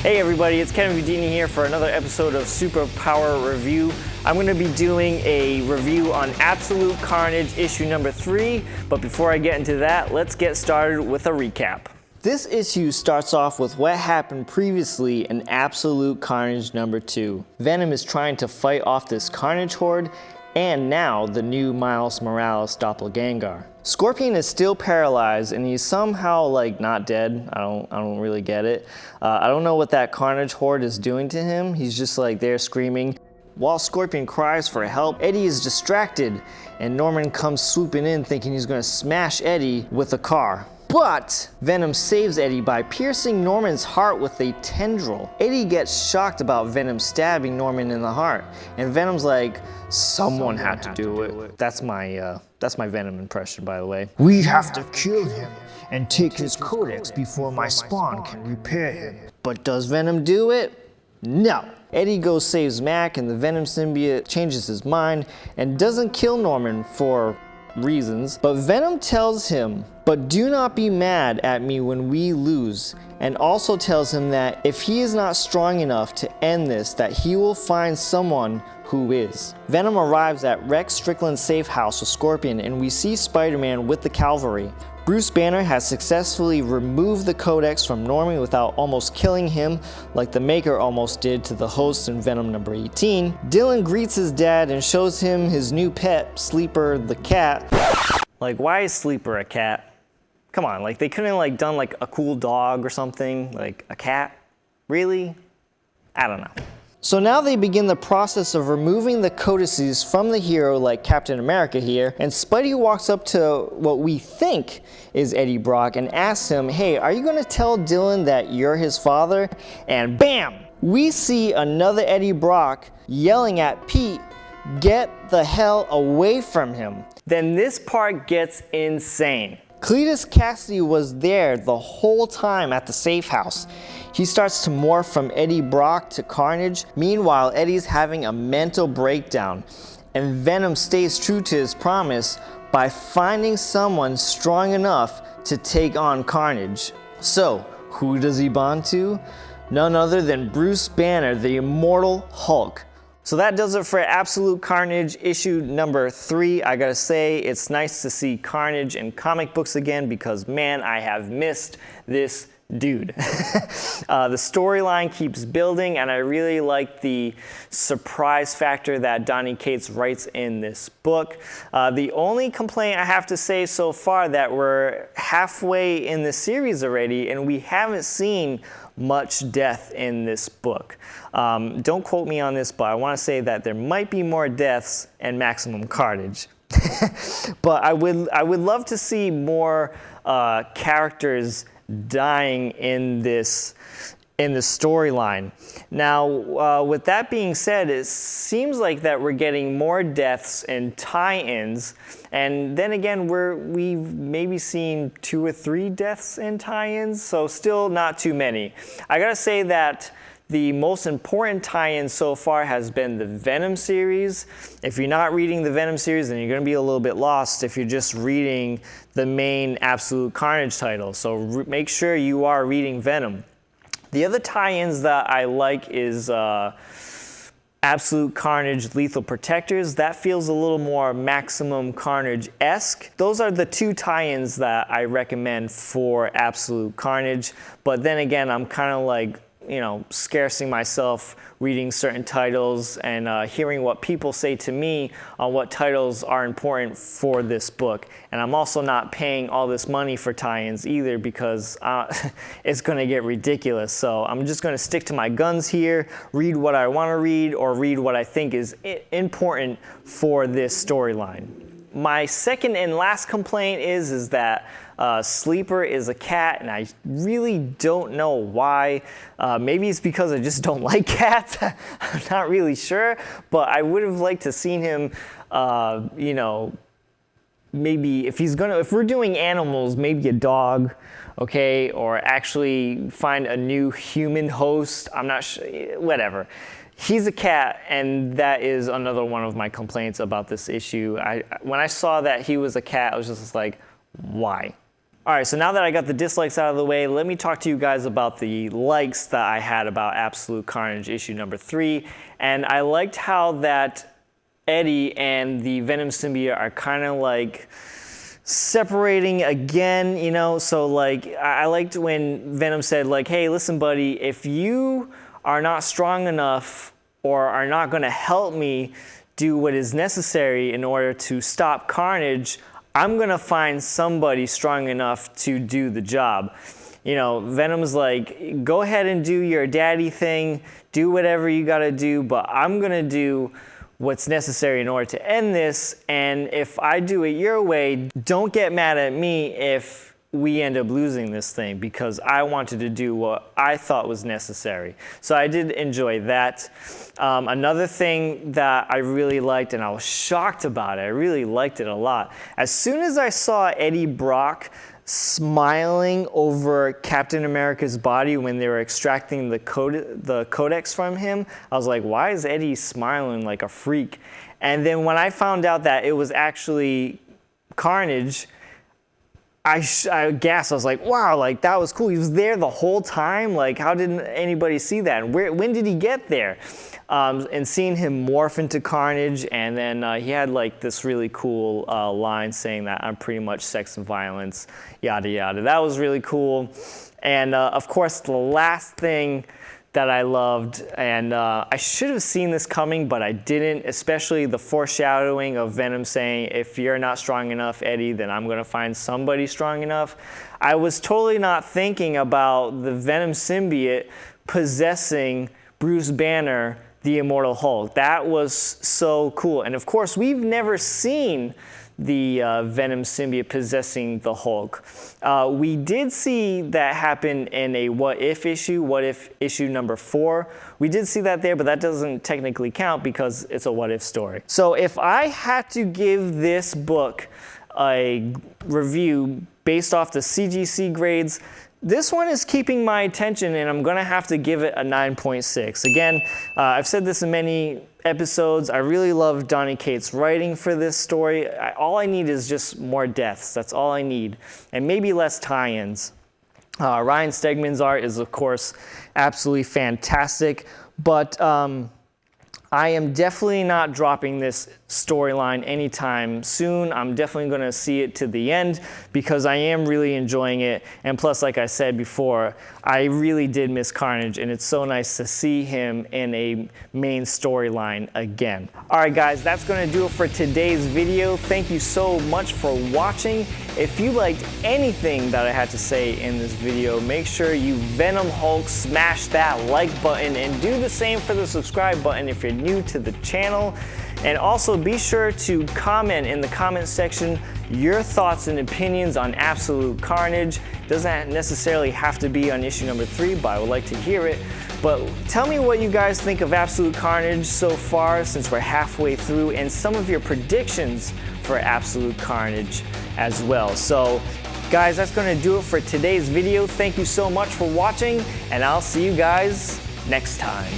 Hey everybody, it's Kevin Udini here for another episode of Superpower Review. I'm going to be doing a review on Absolute Carnage issue number 3, but before I get into that, let's get started with a recap. This issue starts off with what happened previously in Absolute Carnage number 2. Venom is trying to fight off this Carnage horde, and now the new Miles Morales doppelganger. Scorpion is still paralyzed and he's somehow not dead. I don't really get it. I don't know what that Carnage horde is doing to him. He's just there screaming. While Scorpion cries for help, Eddie is distracted and Norman comes swooping in thinking he's gonna smash Eddie with a car. But Venom saves Eddie by piercing Norman's heart with a tendril. Eddie gets shocked about Venom stabbing Norman in the heart, and Venom's like, someone had to do it. That's my Venom impression, by the way. We have to kill him and take his codex before my spawn can repair him. But does Venom do it? No. Eddie goes saves Mac, and the Venom symbiote changes his mind and doesn't kill Norman for reasons, but Venom tells him, but do not be mad at me when we lose, and also tells him that if he is not strong enough to end this, that he will find someone who is. Venom arrives at Rex Strickland's safe house with Scorpion, and we see Spider-Man with the cavalry. Bruce Banner has successfully removed the codex from Norman without almost killing him, like the Maker almost did to the host in Venom number 18. Dylan greets his dad and shows him his new pet, Sleeper the cat. Why is Sleeper a cat? Come on, they couldn't done a cool dog or something, like a cat? Really? I don't know. So now they begin the process of removing the codices from the hero like Captain America here, and Spidey walks up to what we think is Eddie Brock and asks him, hey, are you gonna tell Dylan that you're his father? And bam! We see another Eddie Brock yelling at Pete, get the hell away from him. Then this part gets insane. Cletus Cassidy was there the whole time at the safe house. He starts to morph from Eddie Brock to Carnage. Meanwhile, Eddie's having a mental breakdown, and Venom stays true to his promise by finding someone strong enough to take on Carnage. So, who does he bond to? None other than Bruce Banner, the immortal Hulk. So that does it for Absolute Carnage issue number 3. I gotta say, it's nice to see Carnage in comic books again because, man, I have missed this dude. The storyline keeps building, and I really like the surprise factor that Donny Cates writes in this book. The only complaint I have to say so far that we're halfway in the series already, and we haven't seen much death in this book. Don't quote me on this, but I want to say that there might be more deaths and Maximum Carnage. But I would love to see more characters dying in this storyline. Now, with that being said, it seems like that we're getting more deaths and tie-ins, and then again, we've maybe seen 2 or 3 deaths and tie-ins, so still not too many. I gotta say that the most important tie-in so far has been the Venom series. If you're not reading the Venom series, then you're going to be a little bit lost if you're just reading the main Absolute Carnage title. So make sure you are reading Venom. The other tie-ins that I like is Absolute Carnage Lethal Protectors. That feels a little more Maximum Carnage-esque. Those are the 2 tie-ins that I recommend for Absolute Carnage. But then again, I'm kind of scarcing myself reading certain titles and hearing what people say to me on what titles are important for this book. And I'm also not paying all this money for tie-ins either because it's going to get ridiculous. So I'm just going to stick to my guns here, read what I want to read, or read what I think is important for this storyline. My second and last complaint is that Sleeper is a cat, and I really don't know why. Maybe it's because I just don't like cats. I'm not really sure, but I would have liked to seen him, maybe if we're doing animals, maybe a dog, okay, or actually find a new human host. I'm not sure, whatever. He's a cat, and that is another one of my complaints about this issue. When I saw that he was a cat, I was just like, why? All right, so now that I got the dislikes out of the way, let me talk to you guys about the likes that I had about Absolute Carnage issue number 3. And I liked how that Eddie and the Venom symbiote are kind of like separating again, you know? So like, I liked when Venom said like, hey, listen, buddy, if you are not strong enough or are not gonna help me do what is necessary in order to stop Carnage, I'm gonna find somebody strong enough to do the job. You know, Venom's like, go ahead and do your daddy thing, do whatever you gotta do, but I'm gonna do what's necessary in order to end this, and if I do it your way, don't get mad at me if we end up losing this thing, because I wanted to do what I thought was necessary. So I did enjoy that. Another thing that I really liked, and I was shocked about it, I really liked it a lot. As soon as I saw Eddie Brock smiling over Captain America's body when they were extracting the codex from him, I was like, why is Eddie smiling like a freak? And then when I found out that it was actually Carnage, I gasped. I was like, wow, like that was cool. He was there the whole time. Like, how didn't anybody see that? And when did he get there? And seeing him morph into Carnage, and then he had like this really cool line saying that I'm pretty much sex and violence, yada yada. That was really cool. And of course, the last thing that I loved, and I should have seen this coming, but I didn't, especially the foreshadowing of Venom saying, if you're not strong enough, Eddie, then I'm gonna find somebody strong enough. I was totally not thinking about the Venom symbiote possessing Bruce Banner, the Immortal Hulk. That was so cool. And of course, we've never seen the Venom symbiote possessing the Hulk. We did see that happen in a What If issue number 4. We did see that there, but that doesn't technically count because it's a what if story. So if I had to give this book a review based off the CGC grades, this one is keeping my attention, and I'm gonna have to give it a 9.6. Again, I've said this in many episodes, I really love Donny Cates' writing for this story. All I need is just more deaths, that's all I need, and maybe less tie-ins. Ryan Stegman's art is, of course, absolutely fantastic, but I am definitely not dropping this storyline anytime soon. I'm definitely going to see it to the end because I am really enjoying it. And plus, like I said before, I really did miss Carnage, and it's so nice to see him in a main storyline again. All right, guys, that's going to do it for today's video. Thank you so much for watching. If you liked anything that I had to say in this video, make sure you Venom Hulk smash that like button, and do the same for the subscribe button if you're new to the channel. And also be sure to comment in the comment section your thoughts and opinions on Absolute Carnage. Doesn't necessarily have to be on issue number 3, but I would like to hear it. But tell me what you guys think of Absolute Carnage so far, since we're halfway through, and some of your predictions for Absolute Carnage as well. So guys, that's going to do it for today's video. Thank you so much for watching, and I'll see you guys next time.